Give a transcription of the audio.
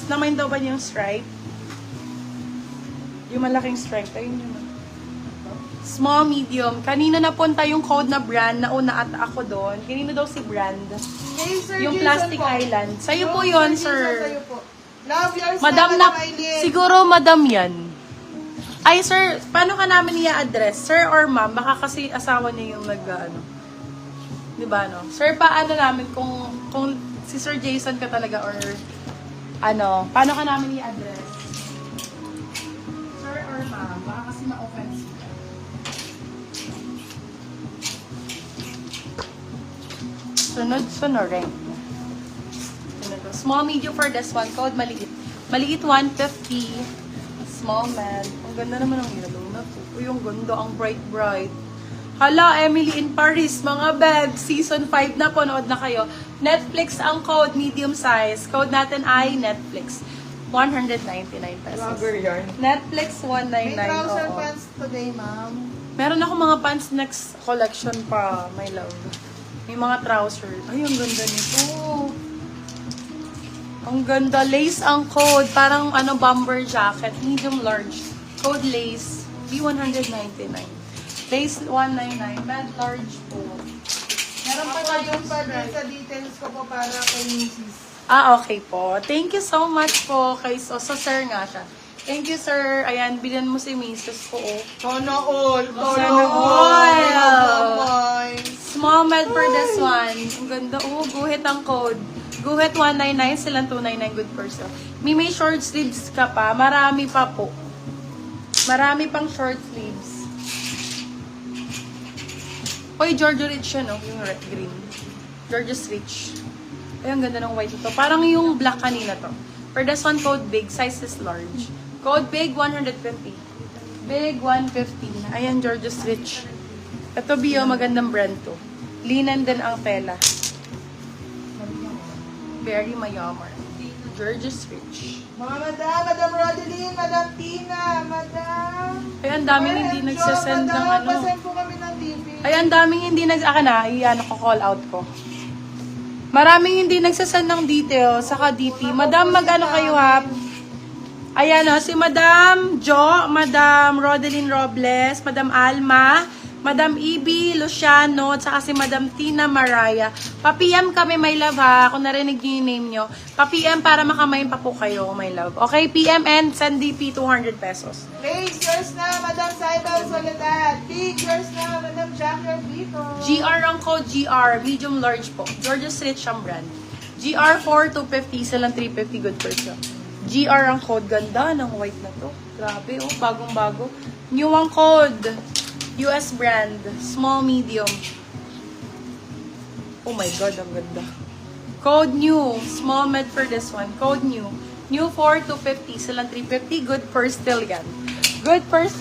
Namain daw ba niyo yung stripe? Yung malaking stripe. Ayun yun. Small, medium. Kanina napunta yung code na brand. Nauna at ako doon. Kanino daw si brand? Hey, Sir Yung Jason Plastic po. Island. Sa'yo Yung po yun, Jason, sir. sa'yo po. Love yours Madam na, na, Aileen. siguro madam yan. Ay, sir, paano ka namin i-address? Sir or ma'am? Baka kasi asawa niya yung ano. Di ba, no? Sir, paano namin kung si Sir Jason ka talaga or ano, paano ka namin i-address? Sir or ma'am? Baka kasi ma-offense ka. Sunod rin. Small, medium for this one. Code maliit. Maliit 150. Small man. Ang ganda naman ng yellow na po. Uy, ang ganda. Ang bright. Hala, Emily in Paris. Mga beb. Season 5 na. Panood na kayo. Netflix ang code. Medium size. Code natin ay Netflix. 199 pesos. Vlogger yarn. Netflix 199. May trouser oo. pants today, ma'am. Meron ako mga pants next collection pa, my love. May mga trousers. Ay, ang ganda nito. Ang ganda. Lace ang code. Parang ano, bomber jacket. Medium large. Code lace. B199. Lace 199. Med large po. Meron pa Ako tayong yung pa din stripe. sa details ko po para kay Mrs. Okay po. Thank you so much po kay so sir nga siya. Thank you, sir. Ayan, bilhan mo si Mrs. ko. Oh. Sana all. Sana all. All. Small med for this one. Ang ganda. Oh, guhit ang code. Guhit 199, silang 299 good person. May short sleeves ka pa. Marami pa po. Marami pang short sleeves. Oy, Georgia Rich yun, no? Yung red, green. Georgia's Rich. Ay, ang ganda ng white ito. Parang yung black kanina to. For this one, code big. Size is large. Code big, 150. Big, 150. Ayan, Georgia's Rich. Ito, Bio, magandang brand to. Linen din ang tela. Very mayaman. Georgia's Rich. Mga Madam Rodeline, Madam Tina, Madam. Ay, ang daming hindi nagsasend ng ano. Pasend po kami ng TV. Ay, ang daming hindi Akin na, i-ano ko, call out ko. Maraming hindi nagsasend ng details, saka DP. Madam, mag-ano kayo ha? Ayan o, si Madam Jo, Madam Rodeline Robles, Madam Alma, Madam Ibi Luciano, at saka si Madam Tina Maraya. Pa-PM kami, my love ha, kung narinig niyo yung name nyo. Pa-PM para makamain pa po kayo, my love. Okay, PM and send DP 200 pesos. Please, yours na, Madam Saibal Soledad. Big, yours na, Madam Jacqueline Vito. GR ang code, GR, medium large po. Georgia's Rich ang brand. GR 4 250, silang 350 good person. GR ang code, ganda ng white na to. Grabe, oh, bagong-bago. New ang code. US brand, small, medium. Oh my God, ang ganda. Code new, small med for this one. Code new. New 4 250, silang 350, good per still yan. Good per still.